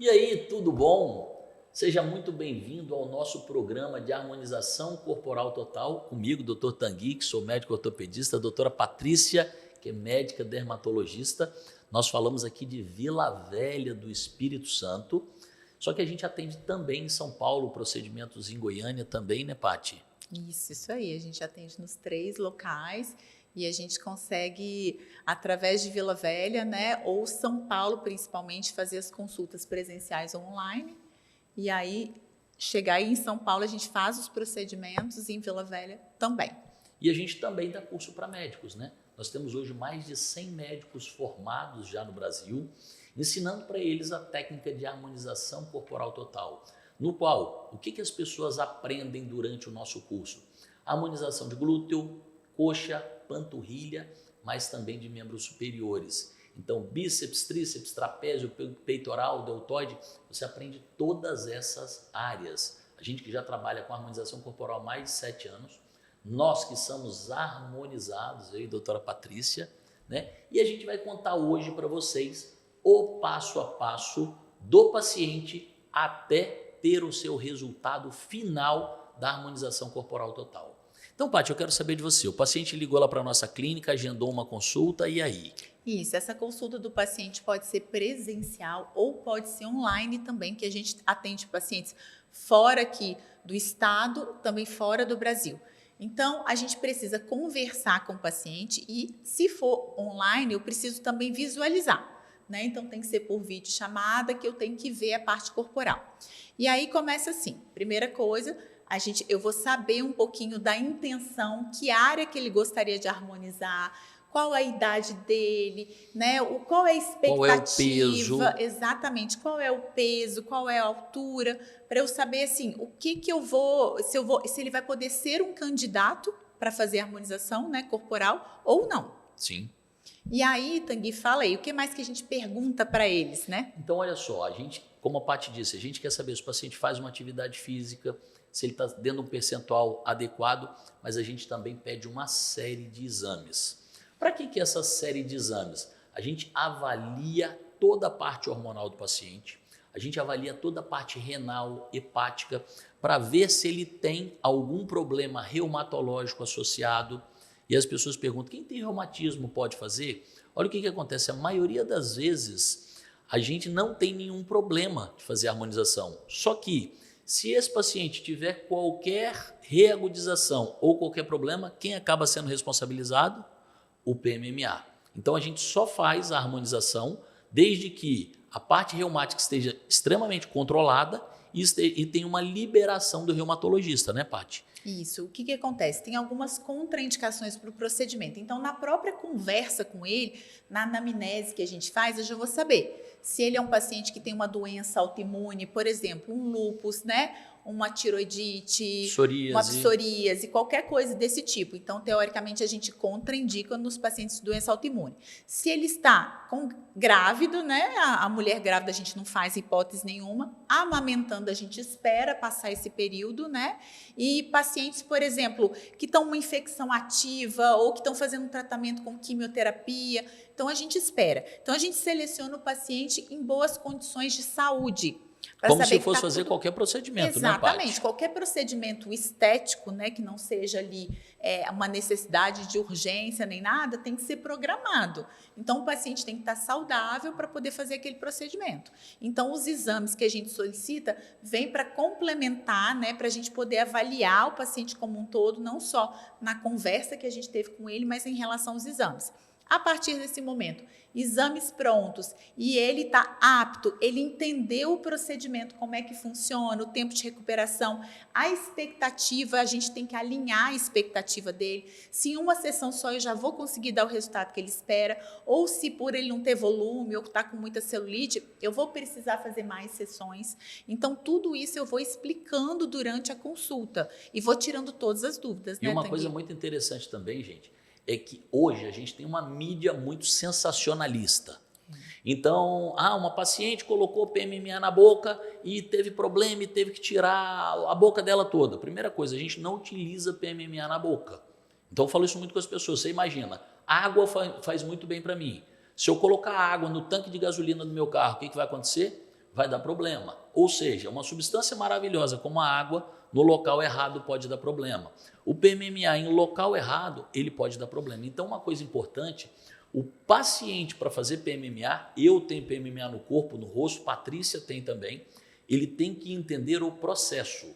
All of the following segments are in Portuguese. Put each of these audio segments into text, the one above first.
E aí, tudo bom? Seja muito bem-vindo ao nosso programa de harmonização corporal total, comigo, Dr. Tanguy, que sou médico ortopedista, a doutora Patrícia, que é médica dermatologista. Nós falamos aqui de Vila Velha do Espírito Santo, só que a gente atende também em São Paulo, procedimentos em Goiânia também, né, Pati? Isso aí, a gente atende nos 3 locais e a gente consegue, através de Vila Velha, né, ou São Paulo principalmente, fazer as consultas presenciais online. E aí, chegar aí em São Paulo, a gente faz os procedimentos e em Vila Velha também. E a gente também dá curso para médicos, né? Nós temos hoje mais de 100 médicos formados já no Brasil, ensinando para eles a técnica de harmonização corporal total, no qual, o que as pessoas aprendem durante o nosso curso? Harmonização de glúteo, coxa, panturrilha, mas também de membros superiores. Então, bíceps, tríceps, trapézio, peitoral, deltoide, você aprende todas essas áreas. A gente que já trabalha com harmonização corporal há mais de 7 anos, nós que somos harmonizados, aí, doutora Patrícia, né? E a gente vai contar hoje para vocês o passo a passo do paciente até ter o seu resultado final da harmonização corporal total. Então, Paty, eu quero saber de você. O paciente ligou lá para a nossa clínica, agendou uma consulta, e aí? Isso, essa consulta do paciente pode ser presencial ou pode ser online também, que a gente atende pacientes fora aqui do estado, também fora do Brasil. Então, a gente precisa conversar com o paciente e, se for online, eu preciso também visualizar, né? Então, tem que ser por videochamada, que eu tenho que ver a parte corporal. E aí começa assim, primeira coisa, eu vou saber um pouquinho da intenção, que área que ele gostaria de harmonizar, qual a idade dele, né? Qual é a expectativa? Qual é o peso? Exatamente, qual é o peso, qual é a altura, para eu saber assim, o que eu vou, se ele vai poder ser um candidato para fazer harmonização, né, corporal ou não. Sim. E aí, Tanguy, fala aí, o que mais que a gente pergunta para eles, né? Então, olha só, a gente, como a Paty disse, a gente quer saber se o paciente faz uma atividade física, se ele está dentro de um percentual adequado, mas a gente também pede uma série de exames. Para que é essa série de exames? A gente avalia toda a parte hormonal do paciente, a gente avalia toda a parte renal, hepática, para ver se ele tem algum problema reumatológico associado. E as pessoas perguntam, quem tem reumatismo pode fazer? Olha o que acontece, a maioria das vezes a gente não tem nenhum problema de fazer harmonização, só que se esse paciente tiver qualquer reagudização ou qualquer problema, quem acaba sendo responsabilizado? O PMMA. Então a gente só faz a harmonização desde que a parte reumática esteja extremamente controlada e tenha uma liberação do reumatologista, né, Paty? Isso. O que acontece? Tem algumas contraindicações para o procedimento. Então, na própria conversa com ele, na anamnese que a gente faz, eu já vou saber se ele é um paciente que tem uma doença autoimune, por exemplo, um lúpus, né? Uma tiroidite, uma psoríase, qualquer coisa desse tipo. Então, teoricamente, a gente contraindica nos pacientes de doença autoimune. Se ele está grávido, né? A mulher grávida a gente não faz hipótese nenhuma. Amamentando, a gente espera passar esse período, né? E pacientes, por exemplo, que estão com uma infecção ativa ou que estão fazendo um tratamento com quimioterapia, então a gente espera. Então, a gente seleciona o paciente em boas condições de saúde. Como se fosse fazer qualquer procedimento, né, Paty? Exatamente, qualquer procedimento estético, né, que não seja ali uma necessidade de urgência nem nada, tem que ser programado. Então, o paciente tem que estar saudável para poder fazer aquele procedimento. Então, os exames que a gente solicita vêm para complementar, né, para a gente poder avaliar o paciente como um todo, não só na conversa que a gente teve com ele, mas em relação aos exames. A partir desse momento, exames prontos e ele está apto, ele entendeu o procedimento, como é que funciona, o tempo de recuperação, a expectativa, a gente tem que alinhar a expectativa dele. Se em uma sessão só eu já vou conseguir dar o resultado que ele espera, ou se por ele não ter volume ou está com muita celulite, eu vou precisar fazer mais sessões. Então, tudo isso eu vou explicando durante a consulta e vou tirando todas as dúvidas. E uma coisa muito interessante também, gente, é que hoje a gente tem uma mídia muito sensacionalista. Então, uma paciente colocou PMMA na boca e teve problema e teve que tirar a boca dela toda. Primeira coisa, a gente não utiliza PMMA na boca. Então, eu falo isso muito com as pessoas. Você imagina, água faz muito bem para mim. Se eu colocar água no tanque de gasolina do meu carro, o que vai acontecer? vai dar problema. Ou seja, uma substância maravilhosa como a água, no local errado pode dar problema. O PMMA em local errado, ele pode dar problema. Então, uma coisa importante, o paciente para fazer PMMA, eu tenho PMMA no corpo, no rosto, Patrícia tem também, ele tem que entender o processo.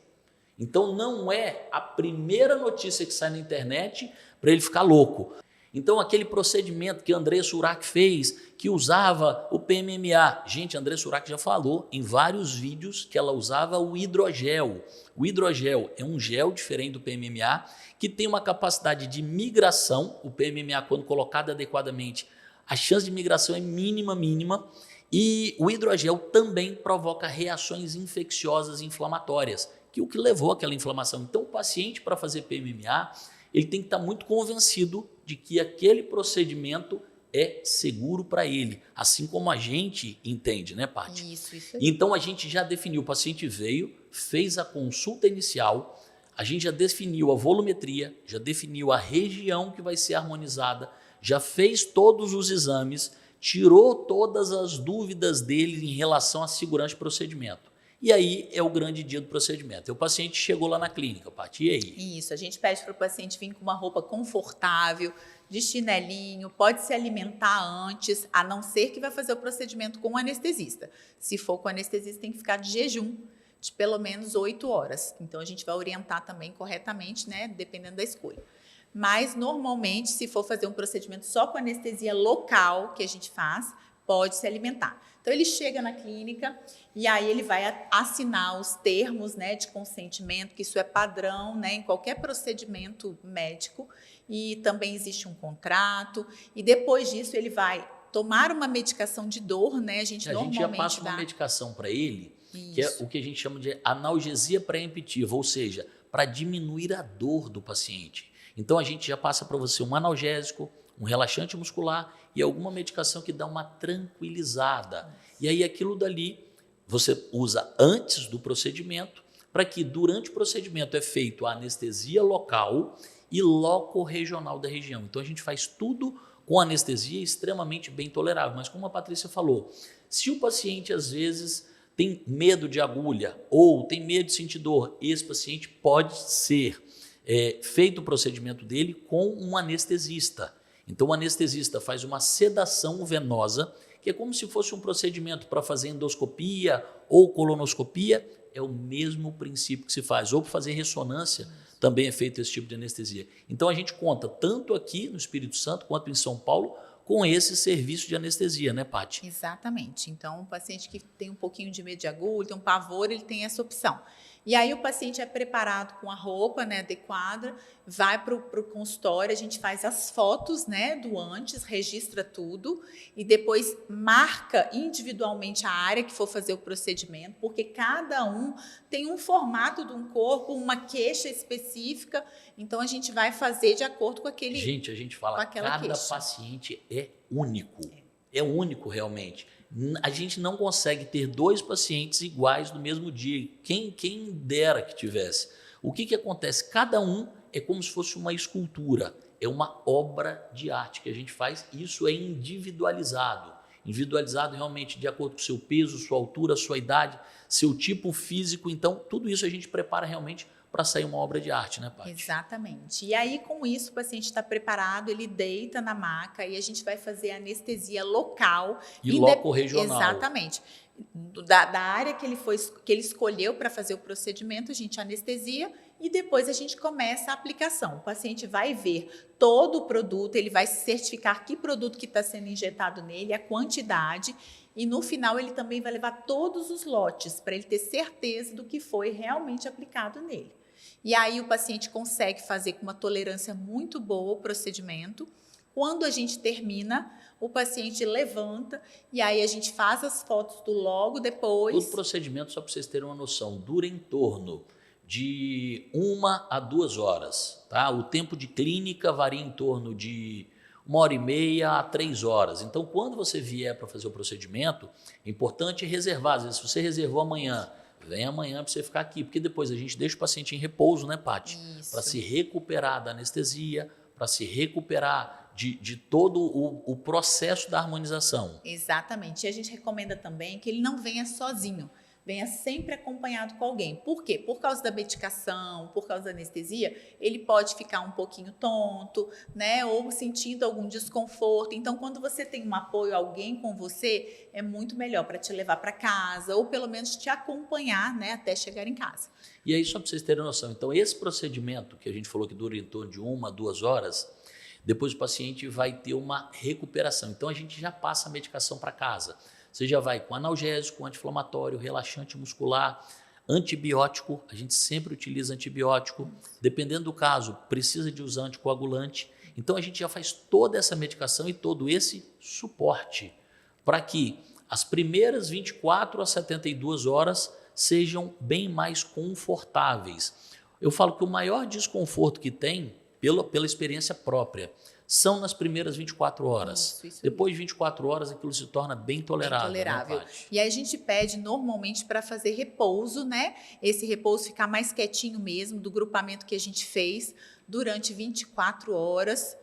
Então, não é a primeira notícia que sai na internet para ele ficar louco. Então, aquele procedimento que a Andressa Surak fez, que usava o PMMA. Gente, a Andressa Surak já falou em vários vídeos que ela usava o hidrogel. O hidrogel é um gel diferente do PMMA, que tem uma capacidade de migração. O PMMA, quando colocado adequadamente, a chance de migração é mínima. E o hidrogel também provoca reações infecciosas e inflamatórias, que é o que levou àquela inflamação. Então, o paciente, para fazer PMMA, ele tem que estar muito convencido de que aquele procedimento é seguro para ele, assim como a gente entende, né, Paty? Isso aí. Então, a gente já definiu, o paciente veio, fez a consulta inicial, a gente já definiu a volumetria, já definiu a região que vai ser harmonizada, já fez todos os exames, tirou todas as dúvidas dele em relação à segurança de procedimento. E aí é o grande dia do procedimento. O paciente chegou lá na clínica, Paty, e aí? Isso, a gente pede para o paciente vir com uma roupa confortável, de chinelinho, pode se alimentar antes, a não ser que vai fazer o procedimento com o anestesista. Se for com o anestesista, tem que ficar de jejum de pelo menos 8 horas. Então, a gente vai orientar também corretamente, né, dependendo da escolha. Mas, normalmente, se for fazer um procedimento só com anestesia local, que a gente faz, pode se alimentar. Então, ele chega na clínica e aí ele vai assinar os termos, né, de consentimento, que isso é padrão, né, em qualquer procedimento médico, e também existe um contrato, e depois disso ele vai tomar uma medicação de dor, né, a gente normalmente já passa uma medicação para ele, que é o que a gente chama de analgesia pré-emptiva, ou seja, para diminuir a dor do paciente. Então, a gente já passa para você um analgésico, um relaxante muscular e alguma medicação que dá uma tranquilizada. E aí aquilo dali você usa antes do procedimento, para que durante o procedimento é feito a anestesia local e loco-regional da região. Então a gente faz tudo com anestesia extremamente bem tolerável. Mas como a Patrícia falou, se o paciente às vezes tem medo de agulha ou tem medo de sentir dor, esse paciente pode ser feito o procedimento dele com um anestesista. Então, o anestesista faz uma sedação venosa, que é como se fosse um procedimento para fazer endoscopia ou colonoscopia, é o mesmo princípio que se faz. Ou para fazer ressonância, também é feito esse tipo de anestesia. Então, a gente conta tanto aqui no Espírito Santo quanto em São Paulo com esse serviço de anestesia, né, Paty? Exatamente. Então, o paciente que tem um pouquinho de medo de agulha, tem um pavor, ele tem essa opção. E aí o paciente é preparado com a roupa, né, adequada, vai para o consultório, a gente faz as fotos, né, do antes, registra tudo e depois marca individualmente a área que for fazer o procedimento, porque cada um tem um formato de um corpo, uma queixa específica, então a gente vai fazer de acordo com aquele. Gente, a gente fala, cada queixa. paciente é único, é único realmente. A gente não consegue ter 2 pacientes iguais no mesmo dia. Quem dera que tivesse. O que acontece? Cada um é como se fosse uma escultura. É uma obra de arte que a gente faz. Isso é individualizado. Individualizado realmente de acordo com o seu peso, sua altura, sua idade, seu tipo físico. Então, tudo isso a gente prepara realmente para sair uma obra de arte, né, Paty? Exatamente. E aí, com isso, o paciente está preparado, ele deita na maca e a gente vai fazer anestesia local. E loco-regional. Exatamente. Da área que ele escolheu para fazer o procedimento, a gente anestesia e depois a gente começa a aplicação. O paciente vai ver todo o produto, ele vai certificar que produto que está sendo injetado nele, a quantidade, e no final ele também vai levar todos os lotes para ele ter certeza do que foi realmente aplicado nele. E aí o paciente consegue fazer com uma tolerância muito boa o procedimento. Quando a gente termina, o paciente levanta e aí a gente faz as fotos do logo depois. Todo procedimento, só para vocês terem uma noção, dura em torno de 1 a 2 horas. Tá? O tempo de clínica varia em torno de 1h30 a 3 horas. Então, quando você vier para fazer o procedimento, é importante reservar. Às vezes, se você reservou amanhã, vem amanhã para você ficar aqui, porque depois a gente deixa o paciente em repouso, né, Paty? Para se recuperar da anestesia, para se recuperar de todo o processo da harmonização. Exatamente. E a gente recomenda também que ele não venha sozinho. Venha sempre acompanhado com alguém. Por quê? Por causa da medicação, por causa da anestesia, ele pode ficar um pouquinho tonto, né? Ou sentindo algum desconforto. Então, quando você tem um apoio, alguém com você, é muito melhor para te levar para casa ou pelo menos te acompanhar, né? Até chegar em casa. E aí, só para vocês terem noção, então esse procedimento que a gente falou que dura em torno de 1 a 2 horas, depois o paciente vai ter uma recuperação. Então, a gente já passa a medicação para casa. Você já vai com analgésico, anti-inflamatório, relaxante muscular, antibiótico. A gente sempre utiliza antibiótico. Dependendo do caso, precisa de usar anticoagulante. Então, a gente já faz toda essa medicação e todo esse suporte para que as primeiras 24 a 72 horas sejam bem mais confortáveis. Eu falo que o maior desconforto que tem, pela experiência própria, são nas primeiras 24 horas. Isso Depois de 24 horas, aquilo se torna bem tolerável. Bem tolerável. Né, Paty? E aí a gente pede normalmente para fazer repouso, né? Esse repouso ficar mais quietinho mesmo, do grupamento que a gente fez durante 24 horas,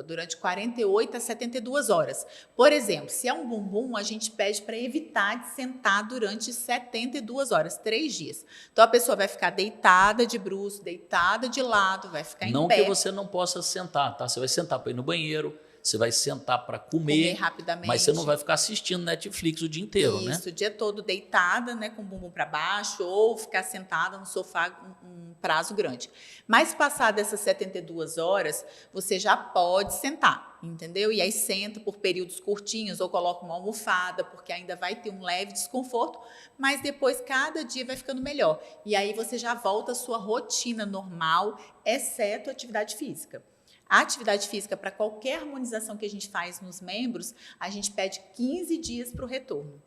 durante 48 a 72 horas. Por exemplo, se é um bumbum, a gente pede para evitar de sentar durante 72 horas, 3 dias. Então a pessoa vai ficar deitada de bruço, deitada de lado, vai ficar em pé. Não que você não possa sentar, tá? Você vai sentar para ir no banheiro, você vai sentar para comer rapidamente. Mas você não vai ficar assistindo Netflix o dia inteiro, né? Isso, o dia todo deitada, né, com o bumbum para baixo, ou ficar sentada no sofá um prazo grande. Mas passado essas 72 horas, você já pode sentar, entendeu? E aí senta por períodos curtinhos ou coloca uma almofada, porque ainda vai ter um leve desconforto, mas depois cada dia vai ficando melhor. E aí você já volta à sua rotina normal, exceto atividade física. A atividade física, para qualquer harmonização que a gente faz nos membros, a gente pede 15 dias para o retorno.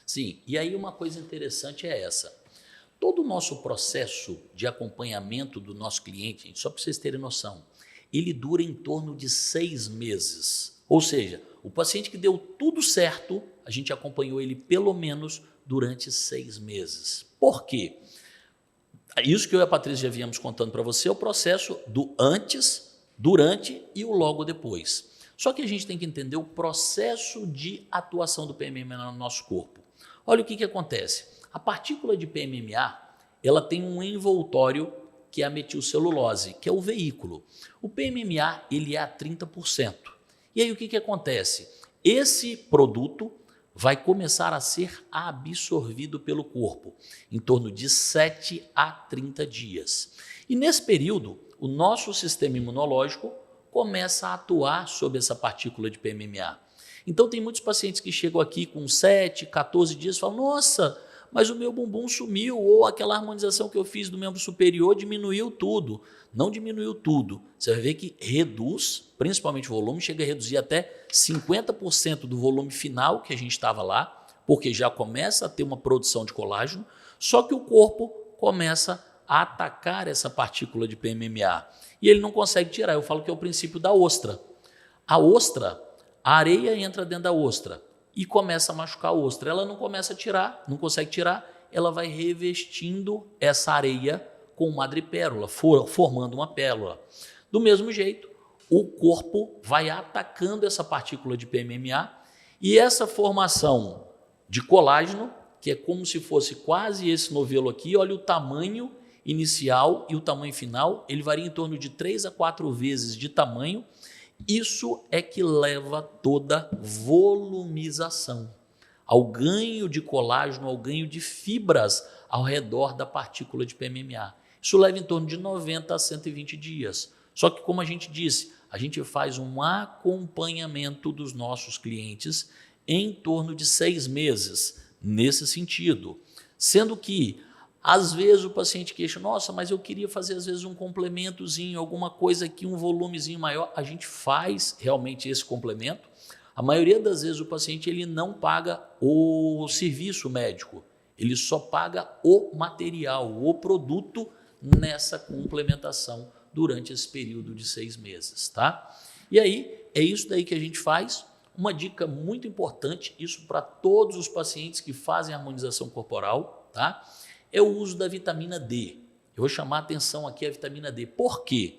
Sim, e aí uma coisa interessante é essa. Todo o nosso processo de acompanhamento do nosso cliente, só para vocês terem noção, ele dura em torno de 6 meses. Ou seja, o paciente que deu tudo certo, a gente acompanhou ele pelo menos durante 6 meses. Por quê? Isso que eu e a Patrícia já viemos contando para você é o processo do antes, durante e o logo depois. Só que a gente tem que entender o processo de atuação do PMMA no nosso corpo. Olha o que acontece. A partícula de PMMA, ela tem um envoltório que é a metilcelulose, que é o veículo. O PMMA, ele é a 30%. E aí o que acontece? Esse produto vai começar a ser absorvido pelo corpo em torno de 7 a 30 dias. E nesse período, o nosso sistema imunológico começa a atuar sobre essa partícula de PMMA. Então, tem muitos pacientes que chegam aqui com 7, 14 dias e falam, nossa, mas o meu bumbum sumiu, ou aquela harmonização que eu fiz do membro superior diminuiu tudo. Não diminuiu tudo. Você vai ver que reduz, principalmente o volume, chega a reduzir até 50% do volume final que a gente estava lá, porque já começa a ter uma produção de colágeno, só que o corpo começa a atacar essa partícula de PMMA. E ele não consegue tirar. Eu falo que é o princípio da ostra. A ostra, a areia entra dentro da ostra e começa a machucar a ostra. Ela não começa a tirar, não consegue tirar, ela vai revestindo essa areia com madrepérola, formando uma pérola. Do mesmo jeito, o corpo vai atacando essa partícula de PMMA e essa formação de colágeno, que é como se fosse quase esse novelo aqui, olha o tamanho inicial e o tamanho final, ele varia em torno de 3 a 4 vezes de tamanho. Isso é que leva toda volumização, ao ganho de colágeno, ao ganho de fibras ao redor da partícula de PMMA. Isso leva em torno de 90 a 120 dias. Só que, como a gente disse, a gente faz um acompanhamento dos nossos clientes em torno de 6 meses, nesse sentido. Sendo que às vezes o paciente queixa, nossa, mas eu queria fazer às vezes um complementozinho, alguma coisa aqui, um volumezinho maior. A gente faz realmente esse complemento. A maioria das vezes o paciente ele não paga o serviço médico, ele só paga o material, o produto nessa complementação durante esse período de 6 meses, tá? E aí, é isso daí que a gente faz. Uma dica muito importante, isso para todos os pacientes que fazem harmonização corporal, tá? É o uso da vitamina D. Eu vou chamar a atenção aqui a vitamina D. Por quê?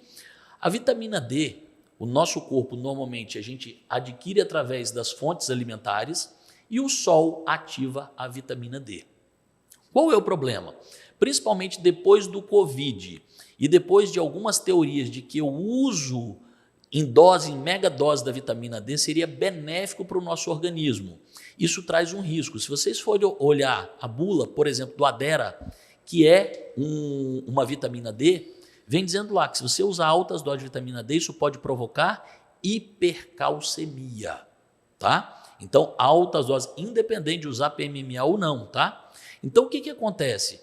A vitamina D, o nosso corpo normalmente a gente adquire através das fontes alimentares e o sol ativa a vitamina D. Qual é o problema? Principalmente depois do Covid e depois de algumas teorias de que o uso em dose, em mega dose da vitamina D seria benéfico para o nosso organismo. Isso traz um risco. Se vocês forem olhar a bula, por exemplo, do Adera, que é uma vitamina D, vem dizendo lá que se você usar altas doses de vitamina D, isso pode provocar hipercalcemia, tá? Então, altas doses, independente de usar PMMA ou não, tá? Então, o que acontece?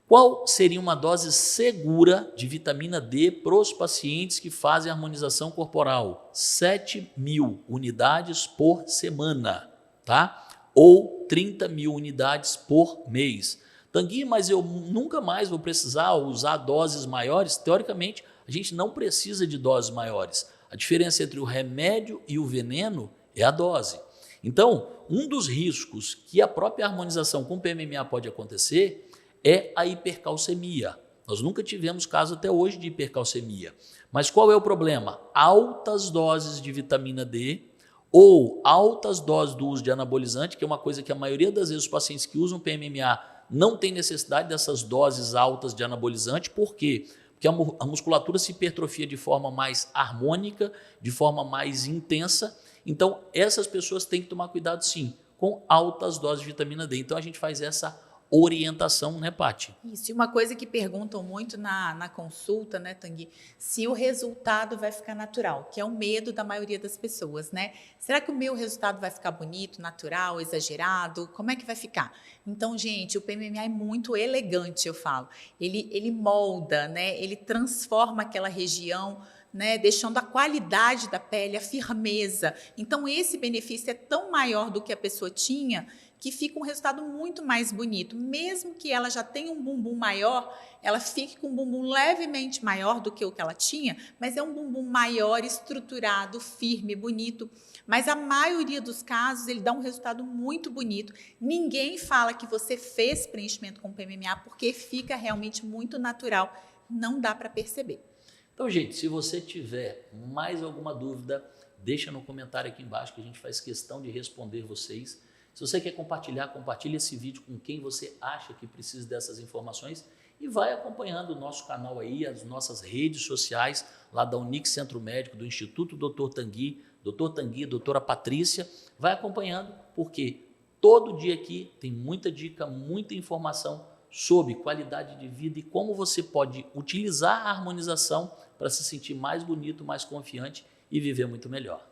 Qual seria uma dose segura de vitamina D para os pacientes que fazem harmonização corporal? 7.000 unidades por semana, tá? Ou 30.000 unidades por mês. Tanguy, mas eu nunca mais vou precisar usar doses maiores? Teoricamente, a gente não precisa de doses maiores. A diferença entre o remédio e o veneno é a dose. Então, um dos riscos que a própria harmonização com PMMA pode acontecer é a hipercalcemia. Nós nunca tivemos caso até hoje de hipercalcemia. Mas qual é o problema? Altas doses de vitamina D ou altas doses do uso de anabolizante, que é uma coisa que a maioria das vezes os pacientes que usam PMMA não tem necessidade dessas doses altas de anabolizante. Por quê? Porque a musculatura se hipertrofia de forma mais harmônica, de forma mais intensa. Então, essas pessoas têm que tomar cuidado, sim, com altas doses de vitamina D. Então, a gente faz essa orientação, né, Paty? Isso, e uma coisa que perguntam muito na consulta, né, Tanguy, se o resultado vai ficar natural, que é o medo da maioria das pessoas, né? Será que o meu resultado vai ficar bonito, natural, exagerado? Como é que vai ficar? Então, gente, o PMMA é muito elegante, eu falo. Ele molda, né? Ele transforma aquela região, né, deixando a qualidade da pele, a firmeza. Então, esse benefício é tão maior do que a pessoa tinha, que fica um resultado muito mais bonito. Mesmo que ela já tenha um bumbum maior, ela fique com um bumbum levemente maior do que o que ela tinha, mas é um bumbum maior, estruturado, firme, bonito. Mas a maioria dos casos, ele dá um resultado muito bonito. Ninguém fala que você fez preenchimento com PMMA, porque fica realmente muito natural. Não dá para perceber. Então, gente, se você tiver mais alguma dúvida, deixa no comentário aqui embaixo que a gente faz questão de responder vocês. Se você quer compartilhar, compartilhe esse vídeo com quem você acha que precisa dessas informações e vai acompanhando o nosso canal aí, as nossas redes sociais, lá da Unix Centro Médico, do Instituto Dr. Tanguy, doutora Patrícia, vai acompanhando, porque todo dia aqui tem muita dica, muita informação sobre qualidade de vida e como você pode utilizar a harmonização para se sentir mais bonito, mais confiante e viver muito melhor.